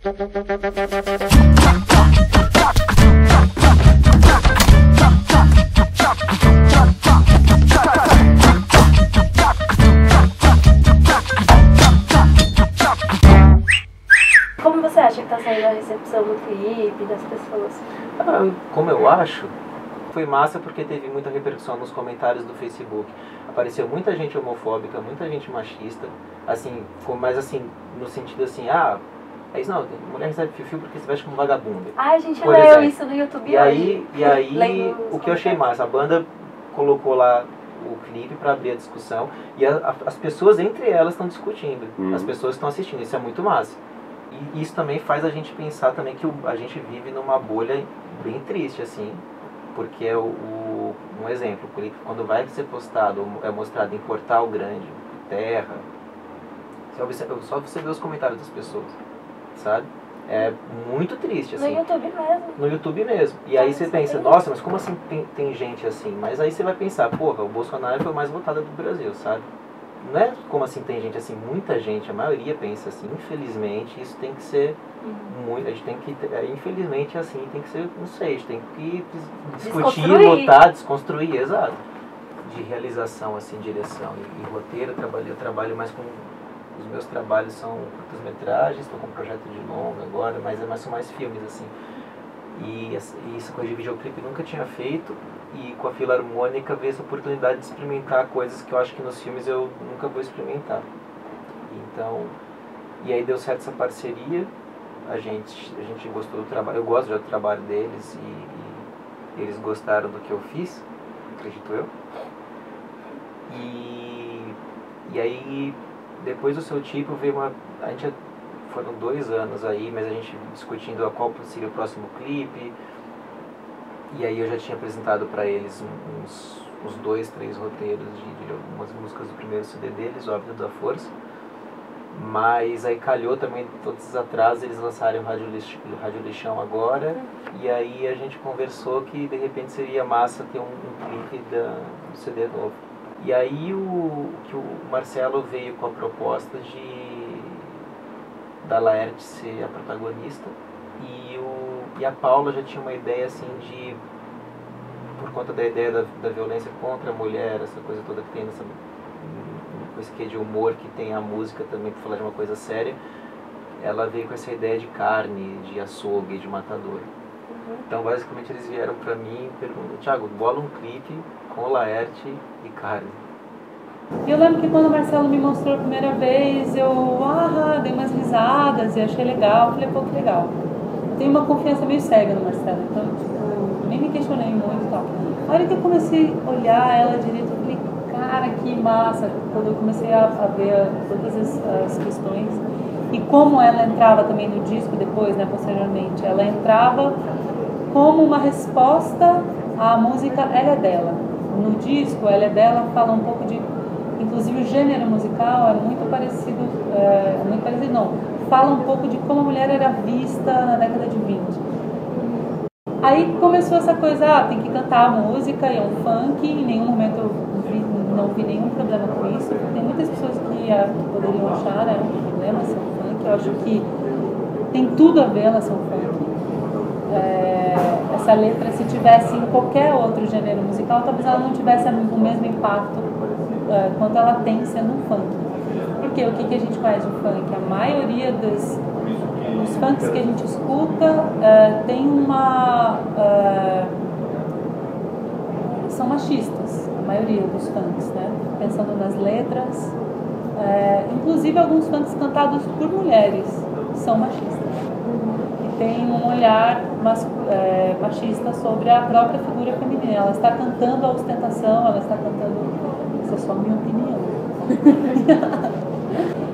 Como você acha que está saindo a recepção do clipe, das pessoas? Como eu acho, foi massa porque teve muita repercussão nos comentários do Facebook. Apareceu muita gente homofóbica, muita gente machista, assim, mas assim, no sentido assim, é isso não, mulher recebe fio-fio porque se veste como vagabunda. A gente leu isso no YouTube e aí o que eu achei massa, a banda colocou lá o clipe para abrir a discussão e as pessoas entre elas estão discutindo, as pessoas estão assistindo, isso é muito massa. E isso também faz a gente pensar também que a gente vive numa bolha bem triste, assim, porque um exemplo, o clipe quando vai ser postado, é mostrado em portal grande, terra, só você vê os comentários das pessoas, sabe? É muito triste, assim. No YouTube mesmo. No YouTube mesmo. E aí você pensa, nossa, mas como assim tem gente assim? Mas aí você vai pensar, porra, o Bolsonaro foi o mais votado do Brasil, sabe? Não é como assim tem gente assim, muita gente, a maioria pensa assim, infelizmente isso tem que ser muito, a gente tem que, infelizmente assim, tem que ser, não sei, a gente tem que discutir, lutar, desconstruir, exato. De realização, assim, direção e roteiro, eu trabalho mais com, os meus trabalhos são curtas-metragens, estou com um projeto de longa agora, mas são mais filmes, assim. E essa coisa de videoclipe eu nunca tinha feito, e com a Filarmônica veio essa oportunidade de experimentar coisas que eu acho que nos filmes eu nunca vou experimentar. Então, e aí deu certo essa parceria, a gente gostou do trabalho, eu gosto já do trabalho deles e eles gostaram do que eu fiz, acredito eu. E aí, depois do Seu Tipo, veio foram 2 anos aí, mas a gente discutindo qual seria o próximo clipe. E aí eu já tinha apresentado para eles uns 2, 3 roteiros de algumas músicas do primeiro CD deles, Óbvio da Força. Mas aí calhou também todos os atrasos, eles lançaram o Rádio Lixão agora. E aí a gente conversou que de repente seria massa ter um clipe do CD novo. E aí o Marcelo veio com a proposta da Laerte ser a protagonista e a Paula já tinha uma ideia assim por conta da ideia da violência contra a mulher, essa coisa toda que tem com esse quê de humor que tem a música também, para falar de uma coisa séria, ela veio com essa ideia de carne, de açougue, de matador. Então basicamente eles vieram para mim e perguntaram, Thiago, bola um clipe com Laerte e carne. Eu lembro que quando o Marcelo me mostrou a primeira vez, eu dei umas risadas e achei legal. Falei, pô, que legal. Tenho uma confiança meio cega no Marcelo, então tipo, nem me questionei muito e tal. A hora que eu comecei a olhar ela direito, eu falei, cara, que massa. Quando eu comecei a ver todas as questões e como ela entrava também no disco depois, né, posteriormente, ela entrava como uma resposta à música Ela é Dela. No disco, Ela é Dela fala um pouco de... Inclusive o gênero musical é muito parecido, não, fala um pouco de como a mulher era vista na década de 20. Aí começou essa coisa, tem que cantar a música, e é um funk, em nenhum momento eu não vi nenhum problema com isso. Tem muitas pessoas que poderiam achar, um problema ser um funk, eu acho que tem tudo a ver ela ser um funk. Essa letra, se tivesse em qualquer outro gênero musical, talvez ela não tivesse o mesmo impacto quanto ela tem sendo um funk. Porque o que a gente conhece de funk? A maioria dos funks que a gente escuta tem são machistas, a maioria dos funks, né? Pensando nas letras, inclusive alguns funks cantados por mulheres são machistas. E tem um olhar machista sobre a própria figura feminina. Ela está cantando a ostentação, ela está cantando... Isso é só a minha opinião.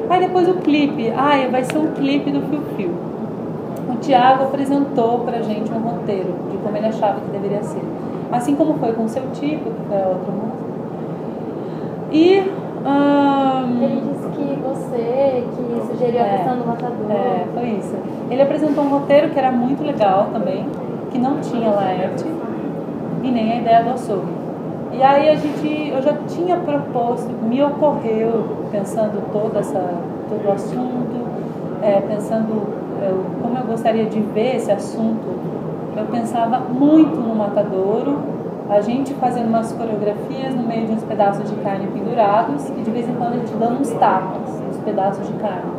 Aí depois o clipe. Vai ser um clipe do Fio Fio. O Thiago apresentou pra gente um roteiro de como ele achava que deveria ser. Assim como foi com o Seu Tipo, que foi a outra música. E... ele disse que você que sugeriu a questão do matador. Foi isso. Ele apresentou um roteiro que era muito legal também, que não tinha Laerte e nem a ideia do açougue. E aí eu já tinha proposto, me ocorreu, pensando todo o assunto, pensando como eu gostaria de ver esse assunto, eu pensava muito no matadouro, a gente fazendo umas coreografias no meio de uns pedaços de carne pendurados e de vez em quando a gente dando uns tapas nos pedaços de carne.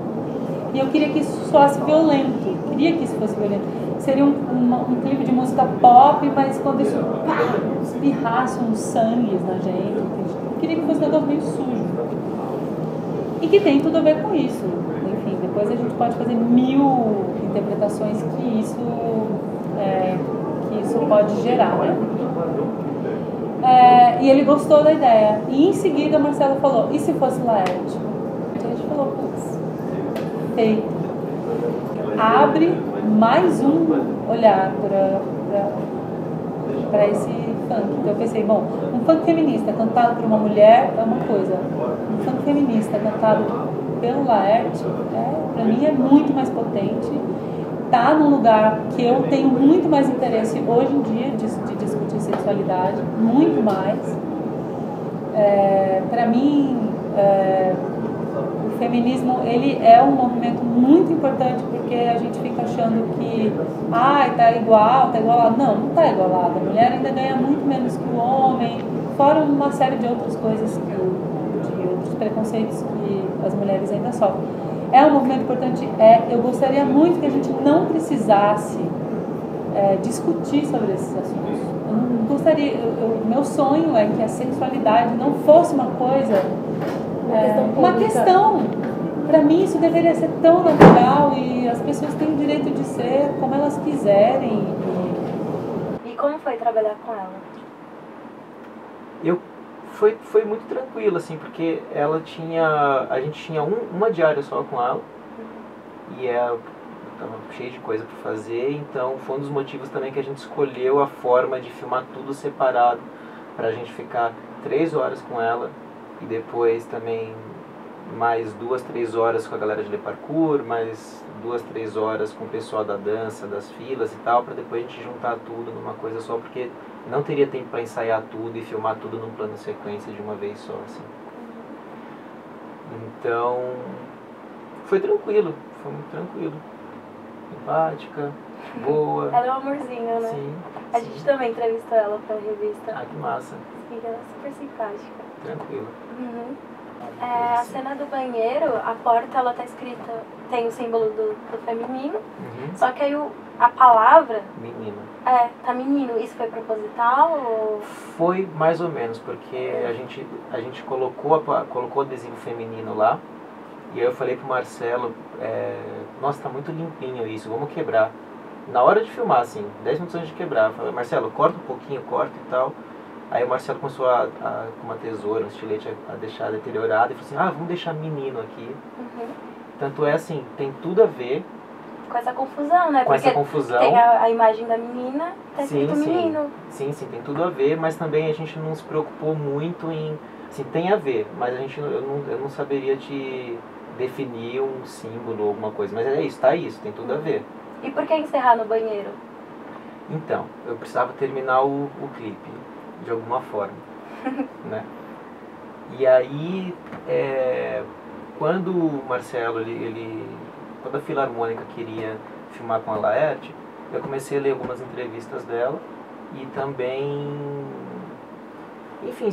E eu queria que isso soasse violento, queria que isso fosse violento. Seria um clipe de música pop, mas quando isso espirrasse uns sangues na gente, eu queria que fosse um negócio meio sujo. E que tem tudo a ver com isso. Enfim, depois a gente pode fazer 1000 interpretações que isso pode gerar, né? E ele gostou da ideia. E em seguida o Marcelo falou, e se fosse Laerte? A gente falou, putz, feito. Abre mais um olhar para esse funk. Então eu pensei, bom, um funk feminista cantado por uma mulher é uma coisa. Um funk feminista cantado pelo Laerte, para mim é muito mais potente. Tá num lugar que eu tenho muito mais interesse hoje em dia de discutir sexualidade, muito mais. Para mim, o feminismo ele é um movimento muito importante, porque a gente fica achando que tá igualado. Não tá igualado. A mulher ainda ganha muito menos que o homem, fora uma série de outras coisas, de outros preconceitos que as mulheres ainda sofrem. É um movimento importante, eu gostaria muito que a gente não precisasse discutir sobre esses assuntos. Eu não gostaria, meu sonho é que a sexualidade não fosse uma coisa, uma questão. Para mim isso deveria ser tão natural e as pessoas têm o direito de ser como elas quiserem. E como foi trabalhar com ela? Foi muito tranquilo, assim, porque a gente tinha uma diária só com ela, e ela estava cheia de coisa para fazer, então foi um dos motivos também que a gente escolheu a forma de filmar tudo separado, para a gente ficar 3 horas com ela, e depois também mais 2, 3 horas com a galera de Le Parkour, mais 2, 3 horas com o pessoal da dança, das filas e tal, para depois a gente juntar tudo numa coisa só, porque não teria tempo para ensaiar tudo e filmar tudo num plano sequência de uma vez só, assim. Então, foi tranquilo, foi muito tranquilo. Empática, boa. Ela é um amorzinho, né? Sim. A gente também entrevistou ela pra revista. Ah, que massa. Sim, ela é super simpática. Tranquilo. Uhum. A cena do banheiro, a porta, ela tá escrita, tem o símbolo do feminino, só que aí a palavra... Menino. Tá menino. Isso foi proposital ou... Foi mais ou menos, porque a gente colocou o adesivo feminino lá, e aí eu falei pro Marcelo, nossa, tá muito limpinho isso, vamos quebrar. Na hora de filmar, assim, 10 minutos antes de quebrar, eu falei, Marcelo, corta um pouquinho, corta e tal. Aí o Marcelo começou com uma tesoura, um estilete, a deixar deteriorado, e falou assim, vamos deixar menino aqui. Tanto é assim, tem tudo a ver com essa confusão, né? Com essa confusão. Tem a imagem da menina, tá escrito menino. Sim, tem tudo a ver, mas também a gente não se preocupou muito em... Assim, tem a ver, mas eu não saberia te definir um símbolo ou alguma coisa. Mas é isso, tem tudo a ver. E por que encerrar no banheiro? Então, eu precisava terminar o clipe, de alguma forma, né? E aí, quando o Marcelo, quando a Filarmônica queria filmar com a Laerte, eu comecei a ler algumas entrevistas dela e também, enfim,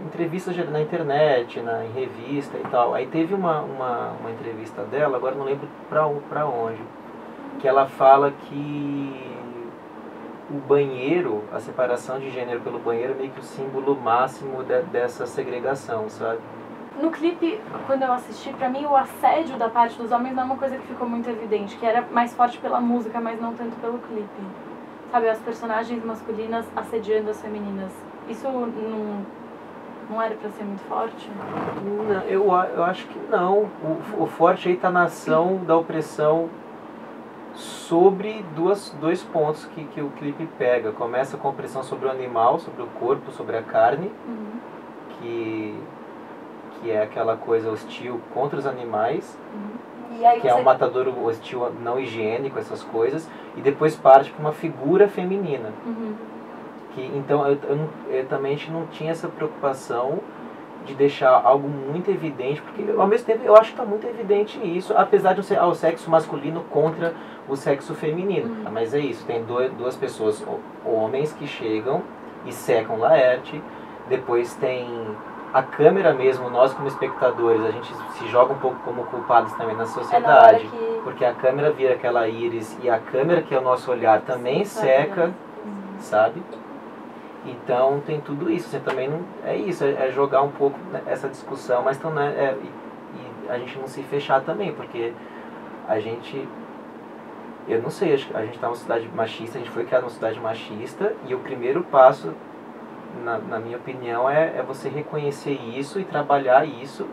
entrevistas na internet, em revista e tal. Aí teve uma entrevista dela, agora não lembro pra onde, que ela fala que o banheiro, a separação de gênero pelo banheiro é meio que o símbolo máximo dessa segregação, sabe? No clipe, quando eu assisti, pra mim o assédio da parte dos homens não é uma coisa que ficou muito evidente, que era mais forte pela música, mas não tanto pelo clipe. Sabe, as personagens masculinas assediando as femininas. Isso não era pra ser muito forte? Não, eu acho que não. O forte aí tá na ação da opressão sobre dois pontos que o clipe pega. Começa com a opressão sobre o animal, sobre o corpo, sobre a carne, que é aquela coisa hostil contra os animais, e aí que é um matadouro hostil não higiênico, essas coisas, e depois parte para uma figura feminina. Que, então, eu também não tinha essa preocupação de deixar algo muito evidente, porque ao mesmo tempo eu acho que está muito evidente isso, apesar de ser o sexo masculino contra o sexo feminino. Mas é isso, tem duas pessoas, homens, que chegam e secam Laerte, depois tem a câmera mesmo, nós como espectadores, a gente se joga um pouco como culpados também na sociedade, porque a câmera vira aquela íris e a câmera, que é o nosso olhar, também seca, sabe? Então tem tudo isso, você também não, é isso, é jogar um pouco essa discussão, mas também e a gente não se fechar também, porque a gente, eu não sei, acho que a gente está numa cidade machista, a gente foi criado numa cidade machista, e o primeiro passo, na minha opinião, é você reconhecer isso e trabalhar isso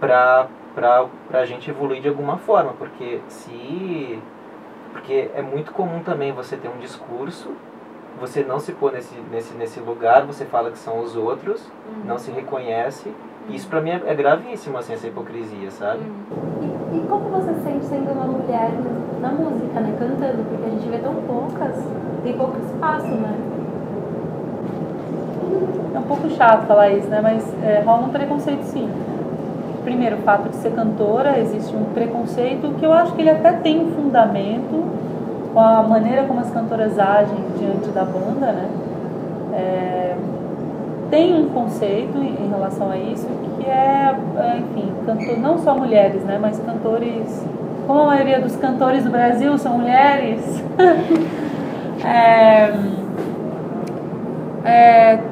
pra a gente evoluir de alguma forma, porque é muito comum também você ter um discurso, você não se pôr nesse lugar, você fala que são os outros, não se reconhece, e isso pra mim é gravíssimo, assim, essa hipocrisia, sabe? E como você se sente sendo uma mulher na música, né, cantando? Porque a gente vê tão poucas, tem pouco espaço, né? É um pouco chato falar isso, né? Mas rola um preconceito, sim. Primeiro, o fato de ser cantora, existe um preconceito que eu acho que ele até tem um fundamento com a maneira como as cantoras agem diante da banda, né? Tem um conceito em relação a isso que enfim, não só mulheres, né? Mas cantores, como a maioria dos cantores do Brasil são mulheres,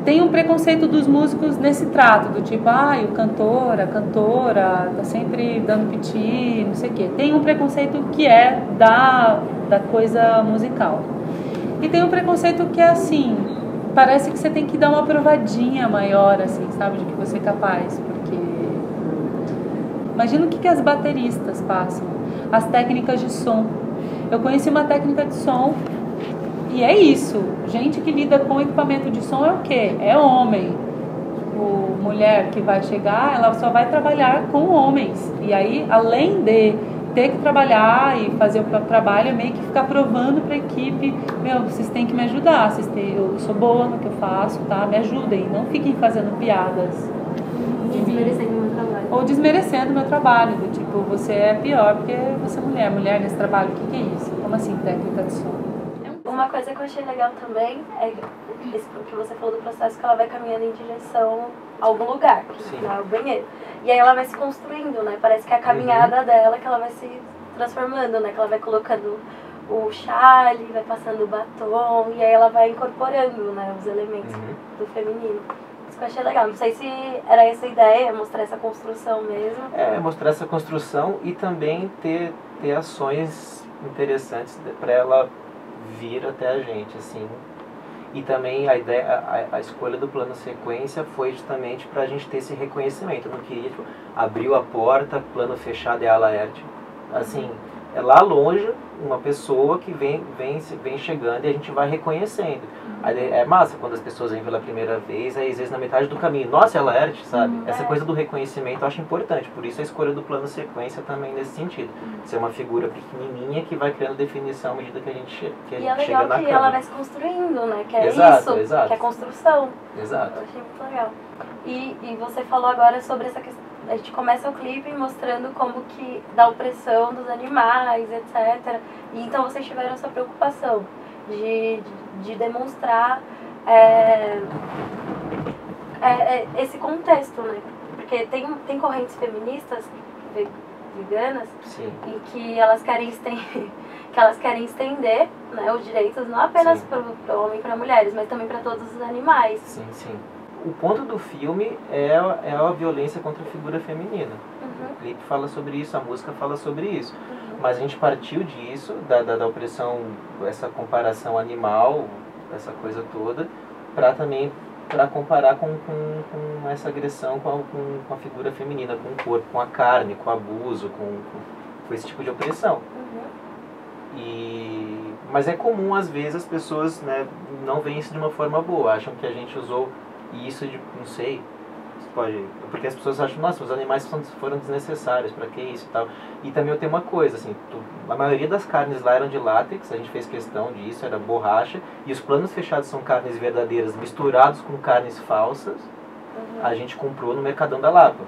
tem um preconceito dos músicos nesse trato, do tipo, o cantor, a cantora, tá sempre dando piti, não sei o quê. Tem um preconceito que é da coisa musical. E tem um preconceito que é assim, parece que você tem que dar uma provadinha maior, assim, sabe, de que você é capaz, porque imagina o que as bateristas passam, as técnicas de som. Eu conheci uma técnica de som e é isso, gente que lida com equipamento de som é o quê? É homem. Mulher que vai chegar, ela só vai trabalhar com homens. E aí, além de ter que trabalhar e fazer o próprio trabalho, é meio que ficar provando para a equipe, vocês têm que me ajudar, eu sou boa no que eu faço, tá? Me ajudem, não fiquem fazendo piadas. Desmerecendo o meu trabalho. Ou desmerecendo o meu trabalho, do tipo, você é pior porque você é mulher. Mulher nesse trabalho, o que é isso? Como assim, técnica de som? Uma coisa que eu achei legal também é isso que você falou do processo, que ela vai caminhando em direção a algum lugar, que é o banheiro. E aí ela vai se construindo, né? Parece que é a caminhada dela que ela vai se transformando, né? Que ela vai colocando o chale, vai passando o batom, e aí ela vai incorporando, né, os elementos do feminino. Isso que eu achei legal. Não sei se era essa a ideia, mostrar essa construção mesmo. Mostrar essa construção e também ter ações interessantes para ela vir até a gente, assim. E também a escolha do plano sequência foi justamente para a gente ter esse reconhecimento. Eu não queria, abriu a porta, plano fechado é a Laerte. Assim, é lá longe uma pessoa que vem chegando e a gente vai reconhecendo. Aí é massa quando as pessoas vêm pela primeira vez, aí às vezes na metade do caminho, nossa, é a Laerte, sabe? Essa coisa do reconhecimento eu acho importante, por isso a escolha do plano sequência também nesse sentido. Ser uma figura pequenininha que vai criando definição à medida que a gente chega na câmera. E é legal que ela vai se construindo, né? Que é exato. que é a construção. Exato. Eu achei muito legal. E você falou agora sobre essa questão. A gente começa o clipe mostrando como que da opressão dos animais, etc. E então vocês tiveram essa preocupação de demonstrar esse contexto, né? Porque tem correntes feministas veganas em que elas querem estender, né, os direitos não apenas para o homem e para mulheres, mas também para todos os animais. Sim, sim. O ponto do filme é a violência contra a figura feminina. O clipe fala sobre isso, a música fala sobre isso. Mas a gente partiu disso, da opressão, essa comparação animal, essa coisa toda, para comparar com essa agressão com a figura feminina, com o corpo, com a carne, com o abuso, com esse tipo de opressão. Mas é comum, às vezes, as pessoas, né, não veem isso de uma forma boa, acham que a gente usou isso de, não sei, porque as pessoas acham, nossa, os animais foram desnecessários, pra que isso e tal. E também eu tenho uma coisa, assim, a maioria das carnes lá eram de látex, a gente fez questão disso, era borracha, e os planos fechados são carnes verdadeiras misturados com carnes falsas, a gente comprou no Mercadão da Lapa.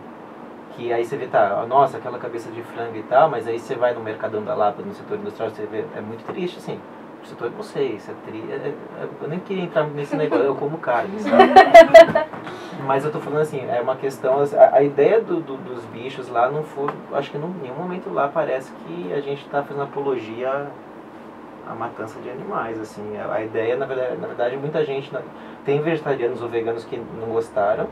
Que aí você vê, tá, nossa, aquela cabeça de frango e tal, mas aí você vai no Mercadão da Lapa, no setor industrial, você vê, é muito triste, assim. O setor, não sei, isso eu nem queria entrar nesse negócio, eu como carne, sabe? Mas eu tô falando assim, é uma questão, a ideia dos bichos lá não foi, acho que em nenhum momento lá parece que a gente tá fazendo apologia à matança de animais, assim. A ideia, na verdade, muita gente, tem vegetarianos ou veganos que não gostaram.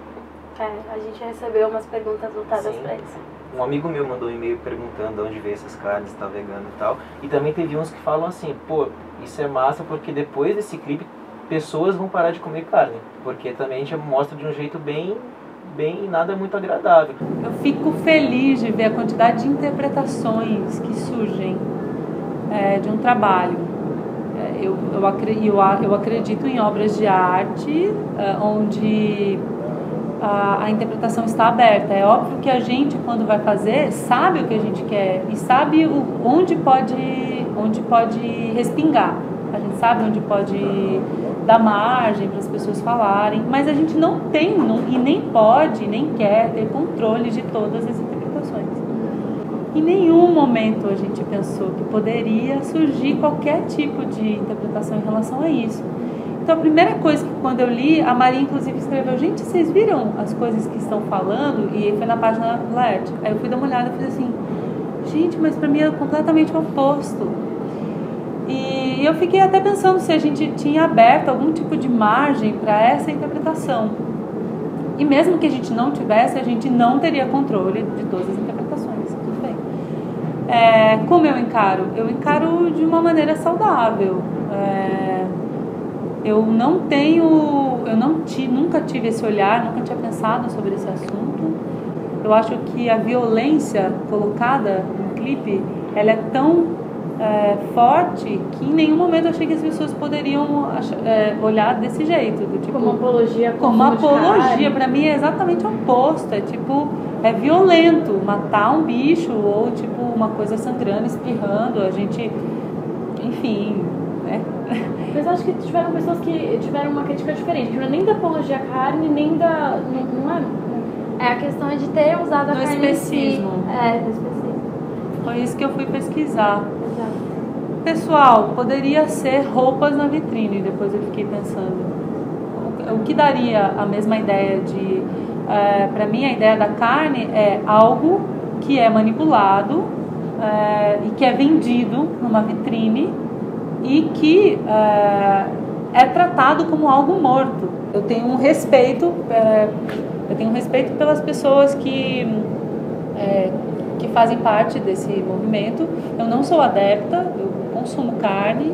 A gente recebeu umas perguntas voltadas para isso. Um amigo meu mandou um e-mail perguntando de onde veio essas carnes, se tá vegano e tal. E também teve uns que falam assim, pô, isso é massa porque depois desse clipe pessoas vão parar de comer carne. Porque também a gente mostra de um jeito bem nada muito agradável. Eu fico feliz de ver a quantidade de interpretações que surgem de um trabalho. Eu acredito em obras de arte onde a interpretação está aberta. É óbvio que a gente, quando vai fazer, sabe o que a gente quer e sabe onde pode respingar. A gente sabe onde pode dar margem para as pessoas falarem, mas a gente não tem e nem pode, nem quer ter controle de todas as interpretações. Em nenhum momento a gente pensou que poderia surgir qualquer tipo de interpretação em relação a isso. Então a primeira coisa que quando eu li, a Maria inclusive escreveu, gente, vocês viram as coisas que estão falando? E foi na página Laerte. Aí eu fui dar uma olhada e fiz assim, gente, mas para mim é completamente o oposto. E eu fiquei até pensando se a gente tinha aberto algum tipo de margem para essa interpretação. E mesmo que a gente não tivesse, a gente não teria controle de todas as interpretações. Tudo bem. Como eu encaro? Eu encaro de uma maneira saudável. Eu nunca tive esse olhar, nunca tinha pensado sobre esse assunto. Eu acho que a violência colocada no clipe, ela é tão forte que em nenhum momento eu achei que as pessoas poderiam olhar desse jeito. Do tipo, como apologia. Como apologia, pra mim é exatamente o oposto. É violento matar um bicho ou tipo uma coisa sangrando, espirrando. A gente, enfim, né? Mas acho que tiveram pessoas que tiveram uma crítica diferente, que não é nem da apologia à carne, nem da... Não é a questão de ter usado a carne especismo. Do especismo. Foi isso que eu fui pesquisar. Exato. Pessoal, poderia ser roupas na vitrine, depois eu fiquei pensando. O que daria a mesma ideia de... para mim, a ideia da carne é algo que é manipulado e que é vendido numa vitrine e que é tratado como algo morto. Eu tenho um respeito, pelas pessoas que fazem parte desse movimento. Eu não sou adepta, eu consumo carne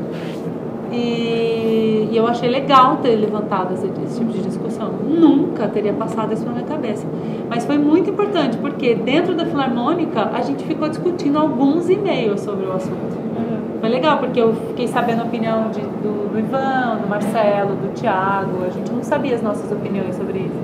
e eu achei legal ter levantado esse tipo de discussão. Nunca teria passado isso na minha cabeça. Mas foi muito importante, porque dentro da Filarmônica a gente ficou discutindo alguns e-mails sobre o assunto. Foi legal, porque eu fiquei sabendo a opinião do Ivan, do Marcelo, do Thiago. A gente não sabia as nossas opiniões sobre isso.